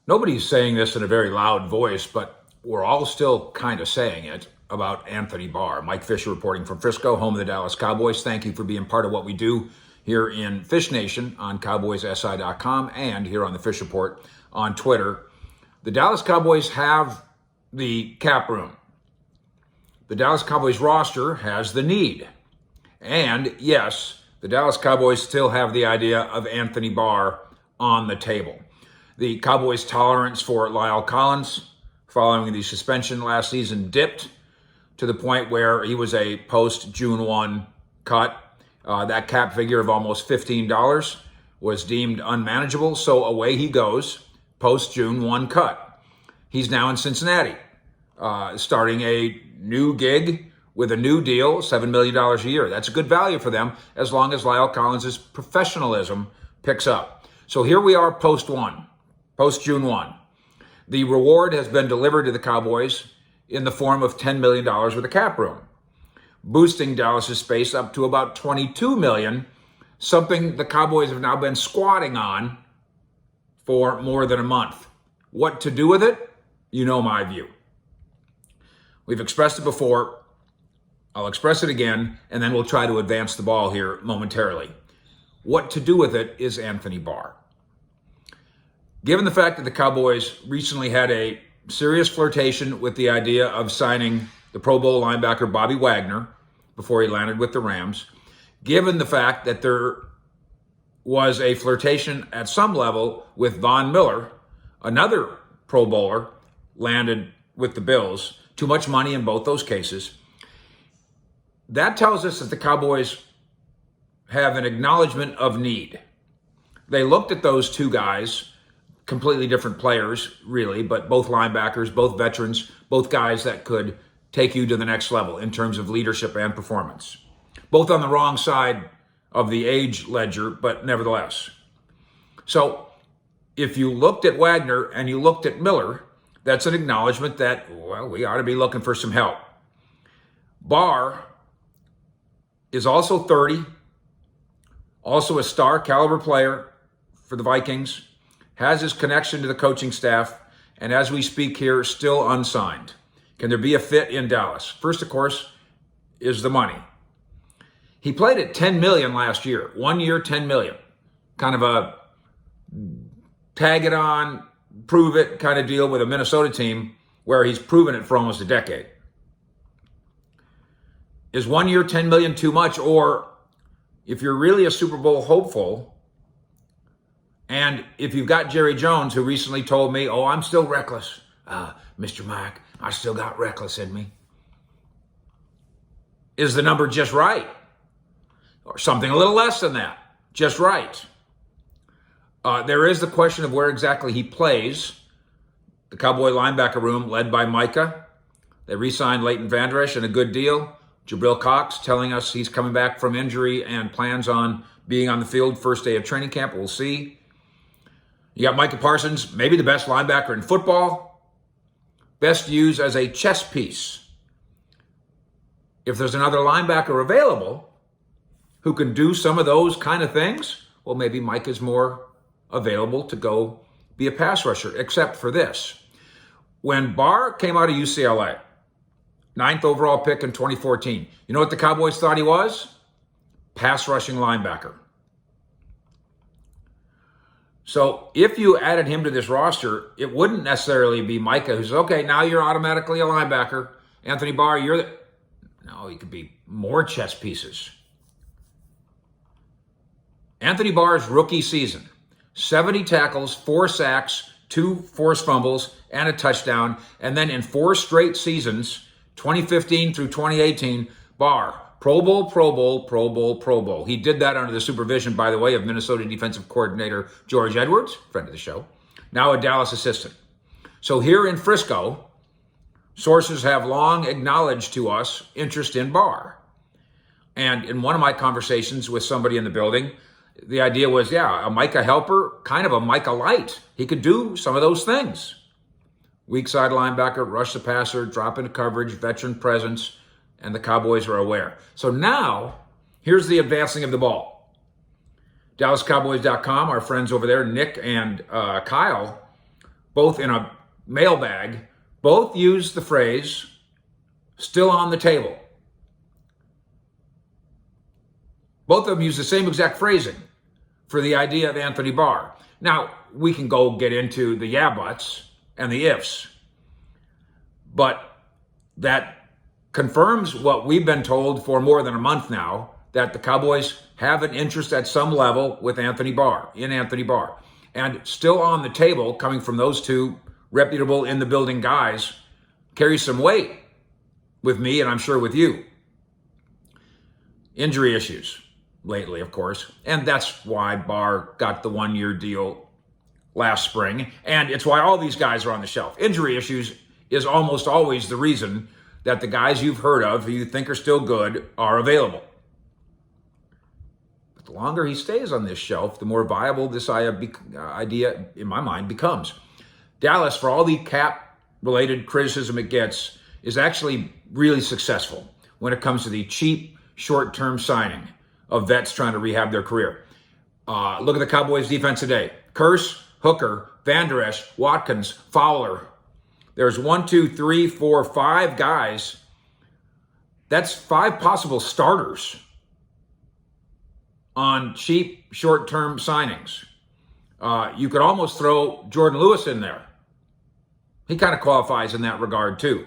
Nobody's saying this in a very loud voice, but we're all still kind of saying it about Anthony Barr. Mike Fisher reporting from Frisco, home of the Dallas Cowboys. Thank you for being part of what we do here in Fish Nation on CowboysSI.com and here on the Fish Report on Twitter. The Dallas Cowboys have the cap room. The Dallas Cowboys roster has the need. And yes, the Dallas Cowboys still have the idea of Anthony Barr on the table. The Cowboys' tolerance for La'el Collins following the suspension last season dipped to the point where he was a post-June 1 cut. That cap figure of almost $15 was deemed unmanageable, so away he goes, post-June 1 cut. He's now in Cincinnati, starting a new gig with a new deal, $7 million a year. That's a good value for them as long as La'el Collins' professionalism picks up. So here we are post-June 1. The reward has been delivered to the Cowboys in the form of $10 million with a cap room, boosting Dallas's space up to about $22 million, something the Cowboys have now been squatting on for more than a month. What to do with it? You know my view. We've expressed it before. I'll express it again, and then we'll try to advance the ball here momentarily. What to do with it is Anthony Barr. Given the fact that the Cowboys recently had a serious flirtation with the idea of signing the Pro Bowl linebacker Bobby Wagner before he landed with the Rams, given the fact that there was a flirtation at some level with Von Miller, another Pro Bowler, landed with the Bills, too much money in both those cases, that tells us that the Cowboys have an acknowledgement of need. They looked at those two guys, completely different players, really, but both linebackers, both veterans, both guys that could take you to the next level in terms of leadership and performance. Both on the wrong side of the age ledger, but nevertheless. So if you looked at Wagner and you looked at Miller, that's an acknowledgement that, well, we ought to be looking for some help. Barr is also 30, also a star caliber player for the Vikings, has his connection to the coaching staff, and as we speak here, still unsigned. Can there be a fit in Dallas? First, of course, is the money. He played at $10 million last year. 1 year, $10 million. Kind of a tag it on, prove it kind of deal with a Minnesota team where he's proven it for almost a decade. Is 1 year, $10 million too much? Or if you're really a Super Bowl hopeful, and if you've got Jerry Jones, who recently told me, oh, I'm still reckless. Mr. Mike, I still got reckless in me. Is the number just right? Or something a little less than that? Just right. There is the question of where exactly he plays. The Cowboy linebacker room led by Micah. They re-signed Leighton Vander Esch in a good deal. Jabril Cox telling us he's coming back from injury and plans on being on the field first day of training camp. We'll see. You got Micah Parsons, maybe the best linebacker in football, best used as a chess piece. If there's another linebacker available who can do some of those kind of things, well, maybe Micah's more available to go be a pass rusher, except for this. When Barr came out of UCLA, 9th overall pick in 2014, you know what the Cowboys thought he was? Pass rushing linebacker. So if you added him to this roster, it wouldn't necessarily be Micah who's, okay, now you're automatically a linebacker. Anthony Barr, you're the... No, he could be more chess pieces. Anthony Barr's rookie season, 70 tackles, 4 sacks, 2 forced fumbles, and a touchdown. And then in 4 straight seasons, 2015 through 2018, Barr, Pro Bowl, Pro Bowl, Pro Bowl, Pro Bowl. He did that under the supervision, by the way, of Minnesota defensive coordinator George Edwards, friend of the show, now a Dallas assistant. So here in Frisco, sources have long acknowledged to us interest in Barr. And in one of my conversations with somebody in the building, the idea was, yeah, a Micah helper, kind of a Micah light. He could do some of those things. Weak side linebacker, rush the passer, drop into coverage, veteran presence, and the Cowboys are aware. So now, here's the advancing of the ball. DallasCowboys.com, our friends over there, Nick and Kyle, both in a mailbag, both used the phrase, still on the table. Both of them use the same exact phrasing for the idea of Anthony Barr. Now, we can go get into the yeah buts and the ifs, but that confirms what we've been told for more than a month now, that the Cowboys have an interest at some level with Anthony Barr, in Anthony Barr. And still on the table, coming from those two reputable in the building guys, carries some weight with me and I'm sure with you. Injury issues lately, of course, and that's why Barr got the 1-year deal last spring, and it's why all these guys are on the shelf. Injury issues is almost always the reason that the guys you've heard of, who you think are still good, are available. But the longer he stays on this shelf, the more viable this idea, in my mind, becomes. Dallas, for all the cap-related criticism it gets, is actually really successful when it comes to the cheap, short-term signing of vets trying to rehab their career. Look at the Cowboys defense today. Curse, Hooker, Van Der Esch, Watkins, Fowler. There's 1, 2, 3, 4, 5 guys. That's 5 possible starters on cheap, short-term signings. You could almost throw Jordan Lewis in there. He kind of qualifies in that regard too.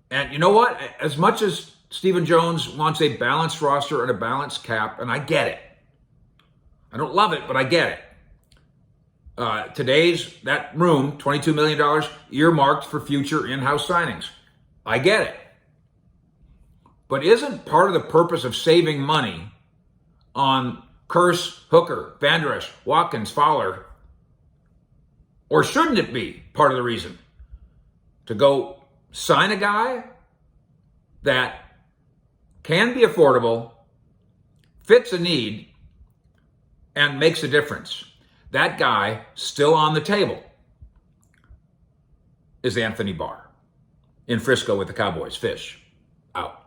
And you know what? As much as Stephen Jones wants a balanced roster and a balanced cap, and I get it. I don't love it, but I get it. That room, $22 million, earmarked for future in-house signings. I get it. But isn't part of the purpose of saving money on Curse, Hooker, Van Der Esch, Watkins, Fowler, or shouldn't it be part of the reason to go sign a guy that can be affordable, fits a need, and makes a difference? That guy, still on the table, is Anthony Barr in Frisco with the Cowboys. Fish out.